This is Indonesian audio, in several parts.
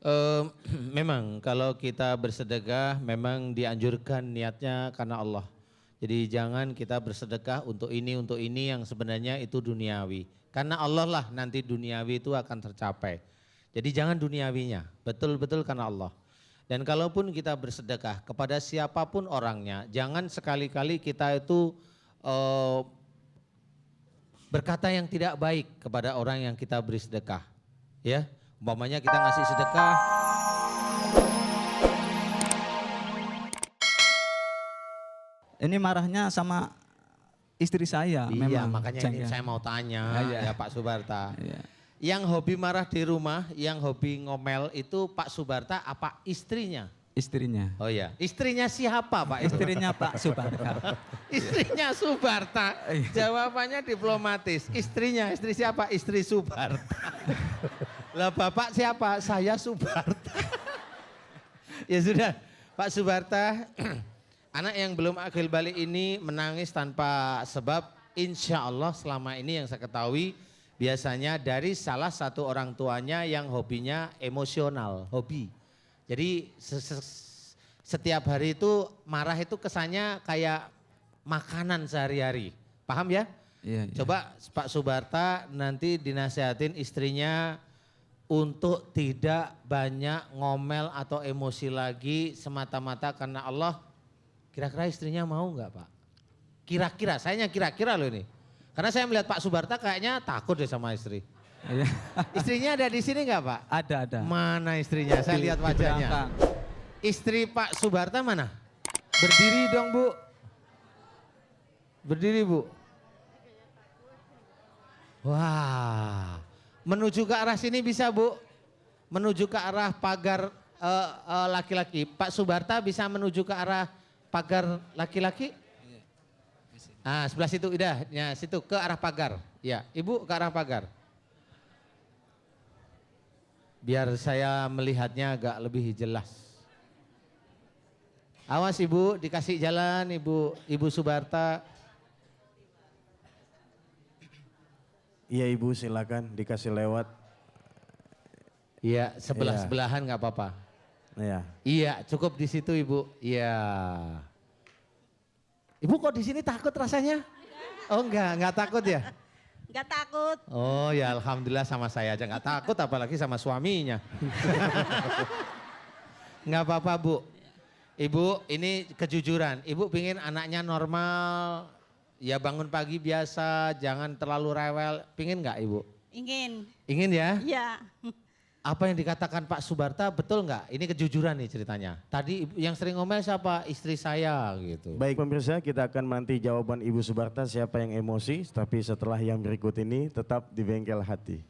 Eh, memang kalau kita bersedekah memang dianjurkan niatnya karena Allah. Jadi jangan kita bersedekah untuk ini yang sebenarnya itu duniawi. Karena Allah lah nanti duniawi itu akan tercapai. Jadi jangan duniawinya, betul-betul karena Allah. Dan kalaupun kita bersedekah kepada siapapun orangnya, jangan sekali-kali kita itu eh, berkata yang tidak baik kepada orang yang kita beri sedekah. Ya, umpamanya kita ngasih sedekah, Ini marahnya sama istri saya iya, memang. makanya Ceng, ini ya. saya mau tanya Iya. ya Pak Subarta. Iya. Yang hobi marah di rumah, yang hobi ngomel itu Pak Subarta apa istrinya? Istrinya. Oh iya, istrinya siapa Pak itu? Istrinya Pak Subarta. Istrinya Subarta. Iya. Jawabannya diplomatis. Istrinya, istri siapa? Istri Subarta. Lah Bapak siapa? Saya Subarta. Ya sudah, Pak Subarta, anak yang belum akil balik ini menangis tanpa sebab, insya Allah selama ini yang saya ketahui biasanya dari salah satu orang tuanya yang hobinya emosional, hobi. Jadi setiap hari itu marah itu kesannya kayak makanan sehari-hari, paham ya? Iya, iya. Coba Pak Subarta nanti dinasehatin istrinya untuk tidak banyak ngomel atau emosi lagi semata-mata karena Allah. Kira-kira istrinya mau nggak Pak? Kira-kira, sayanya kira-kira loh ini. Karena saya melihat Pak Subarta kayaknya takut deh sama istri. Iya. Istrinya ada di sini nggak Pak? Ada. Mana istrinya? Saya Di- lihat di wajahnya. belakang. Istri Pak Subarta mana? Berdiri dong Bu. Berdiri Bu. Wah, menuju ke arah sini bisa Bu? Menuju ke arah pagar laki-laki. Pak Subarta bisa menuju ke arah pagar laki-laki? Ah, sebelah situ, udah, ya situ ke arah pagar. Ya, Ibu ke arah pagar. Biar saya melihatnya agak lebih jelas. Awas Ibu, dikasih jalan Ibu Subarta. Iya Ibu silakan dikasih lewat. Iya, sebelah-sebelahan Iya. nggak apa-apa. Ya. Iya, cukup di situ Ibu. Iya. Ibu kok di sini takut rasanya? Oh enggak takut ya? Enggak takut. Oh ya alhamdulillah sama saya aja nggak takut apalagi sama suaminya. Nggak apa-apa Bu. Ibu ini kejujuran, Ibu pingin anaknya normal, ya bangun pagi biasa, jangan terlalu rewel, pingin nggak Ibu? Ingin. Ingin ya? Iya. Apa yang dikatakan Pak Subarta betul nggak? Ini kejujuran nih ceritanya. Tadi yang sering ngomel siapa? Istri saya gitu. Baik pemirsa, kita akan nanti jawaban Ibu Subarta siapa yang emosi, tapi setelah yang berikut ini tetap di Bengkel Hati.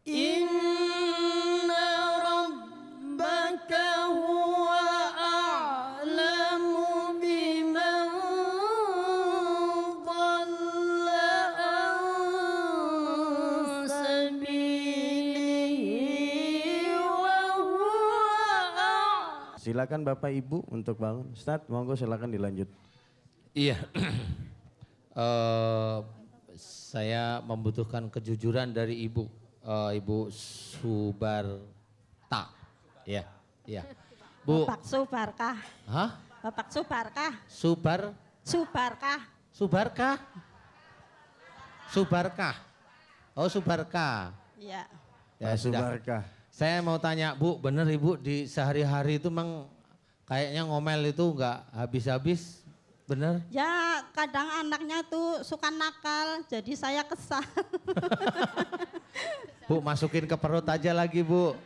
Inna rabbaka huwa a'lamu biman dhalla an sabilihi wa huwa Silakan Bapak Ibu untuk bangun. Ustadz, monggo silakan dilanjut. Iya. Saya membutuhkan kejujuran dari Ibu, Ibu Subarta. Ya, ya. Bu, Bapak Subarkah. hah? Bapak Subarkah. Subarkah? Subarkah. Subarkah? Oh Subarkah. Iya. Ya Pak sudah. Subarkah. Saya mau tanya Bu, bener Ibu di sehari-hari itu memang kayaknya ngomel itu nggak habis-habis, bener? Ya kadang anaknya tuh suka nakal, jadi saya kesal. Bu masukin ke perut aja lagi Bu.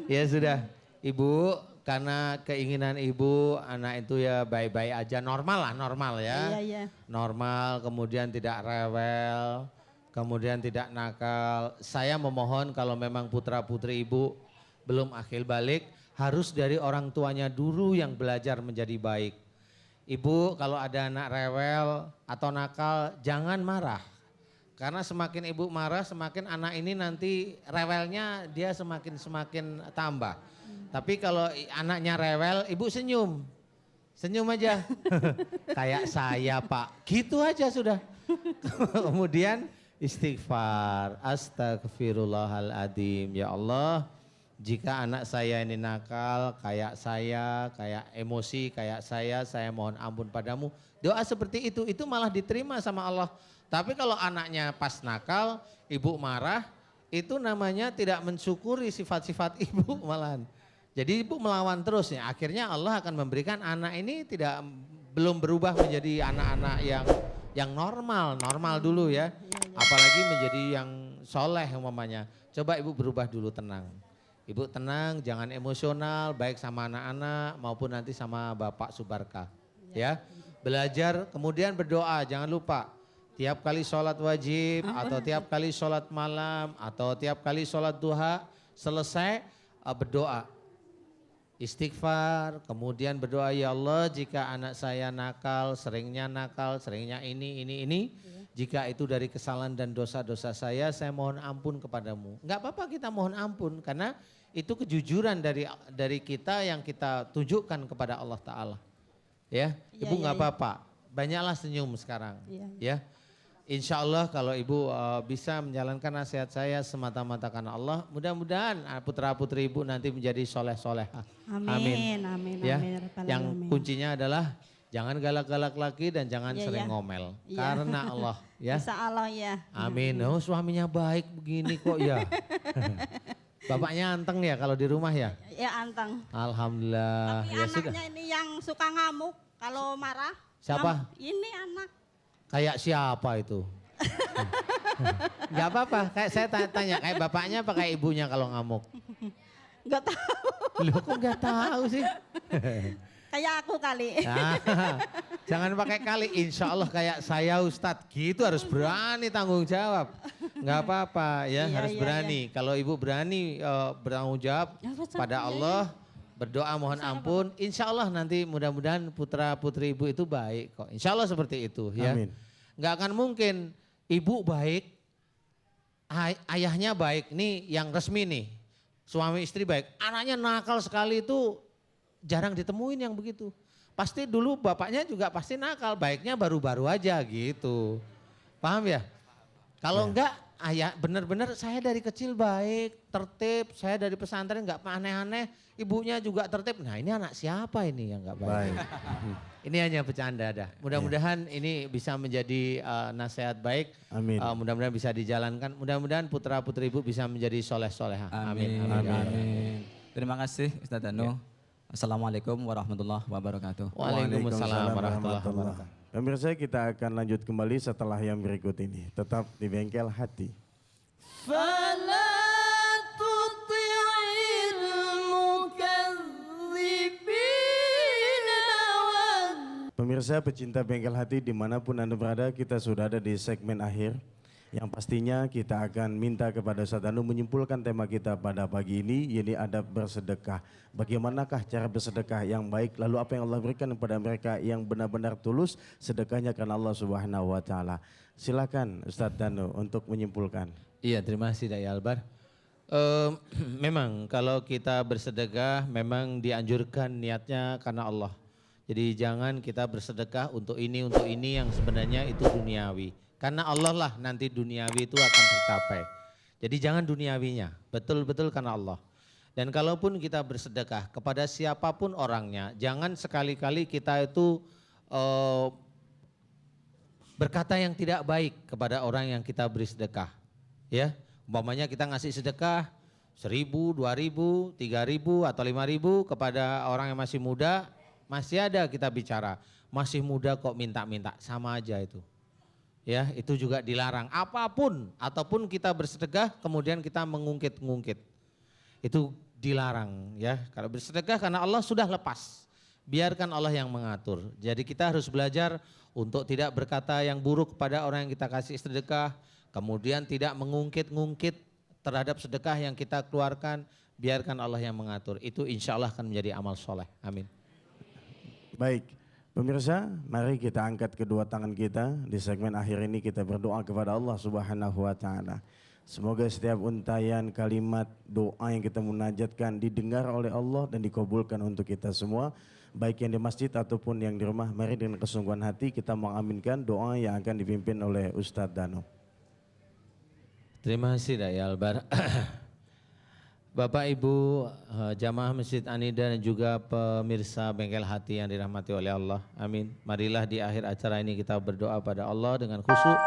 Ya sudah, Ibu karena keinginan Ibu anak itu ya baik-baik aja, normal lah, normal ya. Iya, iya. Normal, kemudian tidak rewel, kemudian tidak nakal. Saya memohon kalau memang putra-putri Ibu belum akil balik, harus dari orang tuanya dulu yang belajar menjadi baik. Ibu kalau ada anak rewel atau nakal jangan marah. Karena semakin ibu marah semakin anak ini nanti rewelnya dia semakin tambah. Tapi kalau anaknya rewel ibu senyum. Senyum aja. Kayak saya Pak, gitu aja sudah. Kemudian Istighfar, astagfirullahaladzim. Ya Allah, jika anak saya ini nakal, kayak saya, kayak emosi, kayak saya mohon ampun padamu. Doa seperti itu malah diterima sama Allah. Tapi kalau anaknya pas nakal, ibu marah, itu namanya tidak mensyukuri sifat-sifat ibu malahan. Jadi ibu melawan terus ya, akhirnya Allah akan memberikan anak ini belum berubah menjadi anak-anak yang normal dulu ya. Apalagi menjadi yang soleh umpamanya. Coba ibu berubah dulu, tenang. Ibu tenang, jangan emosional, baik sama anak-anak maupun nanti sama Bapak Subarka. Ya, belajar kemudian berdoa, jangan lupa. Tiap kali sholat wajib atau tiap kali sholat malam atau tiap kali sholat duha selesai berdoa. Istighfar, kemudian berdoa, ya Allah jika anak saya nakal, seringnya ini. Jika itu dari kesalahan dan dosa-dosa saya mohon ampun kepadamu. Enggak apa-apa kita mohon ampun karena itu kejujuran dari kita yang kita tunjukkan kepada Allah Ta'ala. Ya, Ibu enggak apa-apa, banyaklah senyum sekarang. Ya, insya Allah kalau Ibu bisa menjalankan nasihat saya semata-mata karena Allah, mudah-mudahan putra-putri Ibu nanti menjadi soleh-solehah. Amin. Ya, Amin. yang kuncinya adalah jangan galak-galak lagi dan jangan sering ngomel. Karena Allah ya. Insya Allah ya. Amin. Oh suaminya baik begini kok ya. Bapaknya anteng ya kalau di rumah ya? Ya anteng. Alhamdulillah. Tapi Ya anaknya sudah. ini yang suka ngamuk kalau marah. Siapa? Ini anak. Kayak siapa itu? Gak apa-apa, kayak saya tanya kayak bapaknya apa kayak ibunya kalau ngamuk? Enggak tahu. Loh kok gak tahu sih? Kayak aku kali. Nah, jangan pakai kali, insya Allah kayak saya Ustadz gitu harus berani tanggung jawab. Nggak apa-apa ya, Iya, harus iya, berani. Kalau ibu berani bertanggung jawab pada Allah, berdoa mohon ampun, insya Allah nanti mudah-mudahan putra putri ibu itu baik kok. Insya Allah seperti itu ya. Amin. Nggak akan mungkin ibu baik, ayahnya baik, nih yang resmi nih. Suami istri baik, anaknya nakal sekali itu jarang ditemuin yang begitu. Pasti dulu bapaknya juga pasti nakal, baiknya baru-baru aja gitu. Paham ya? Kalau enggak, ayah benar-benar saya dari kecil baik, tertib, saya dari pesantren enggak aneh-aneh, ibunya juga tertib. Nah ini anak siapa ini yang enggak baik? Ini hanya bercanda dah. Mudah-mudahan ini bisa menjadi nasihat baik. Amin. Mudah-mudahan bisa dijalankan. Mudah-mudahan putra-putri ibu bisa menjadi soleh-solehah. Amin. Amin. Terima kasih Ustadz Danu. Assalamualaikum warahmatullahi wabarakatuh. Waalaikumsalam warahmatullahi wabarakatuh. Pemirsa kita akan lanjut kembali setelah yang berikut ini. Tetap di Bengkel Hati. Pemirsa pecinta Bengkel Hati dimanapun Anda berada, kita sudah ada di segmen akhir. Yang pastinya kita akan minta kepada Ustaz Danu menyimpulkan tema kita pada pagi ini, yaitu adab bersedekah. Bagaimanakah cara bersedekah yang baik, lalu apa yang Allah berikan kepada mereka yang benar-benar tulus sedekahnya karena Allah Subhanahu wa Ta'ala. Silakan Ustaz Danu untuk menyimpulkan. Iya, terima kasih Dai Albar. Memang kalau kita bersedekah memang dianjurkan niatnya karena Allah. Jadi jangan kita bersedekah untuk ini yang sebenarnya itu duniawi. Karena Allah lah nanti duniawi itu akan tercapai. Jadi jangan duniawinya, betul-betul karena Allah. Dan kalaupun kita bersedekah kepada siapapun orangnya, jangan sekali-kali kita itu berkata yang tidak baik kepada orang yang kita beri sedekah. Ya, umpamanya kita ngasih sedekah 1.000, 2.000, 3.000 atau 5.000 kepada orang yang masih muda, masih ada kita bicara, masih muda kok minta-minta, sama aja itu. Ya, itu juga dilarang. Apapun ataupun kita bersedekah kemudian kita mengungkit-ngungkit. Itu dilarang ya. Kalau bersedekah karena Allah sudah lepas. Biarkan Allah yang mengatur. Jadi kita harus belajar untuk tidak berkata yang buruk kepada orang yang kita kasih sedekah, kemudian tidak mengungkit-ngungkit terhadap sedekah yang kita keluarkan, biarkan Allah yang mengatur. Itu insya Allah akan menjadi amal soleh. Amin. Baik. Pemirsa, mari kita angkat kedua tangan kita. Di segmen akhir ini kita berdoa kepada Allah Subhanahu wa Ta'ala. Semoga setiap untayan kalimat doa yang kita munajatkan didengar oleh Allah dan dikabulkan untuk kita semua, baik yang di masjid ataupun yang di rumah. Mari dengan kesungguhan hati kita mengaminkan doa yang akan dipimpin oleh Ustadz Danu. Terima kasih Dai Albar. Bapak Ibu jamaah Masjid Anida dan juga pemirsa Bengkel Hati yang dirahmati oleh Allah. Amin. Marilah di akhir acara ini kita berdoa pada Allah dengan khusyuk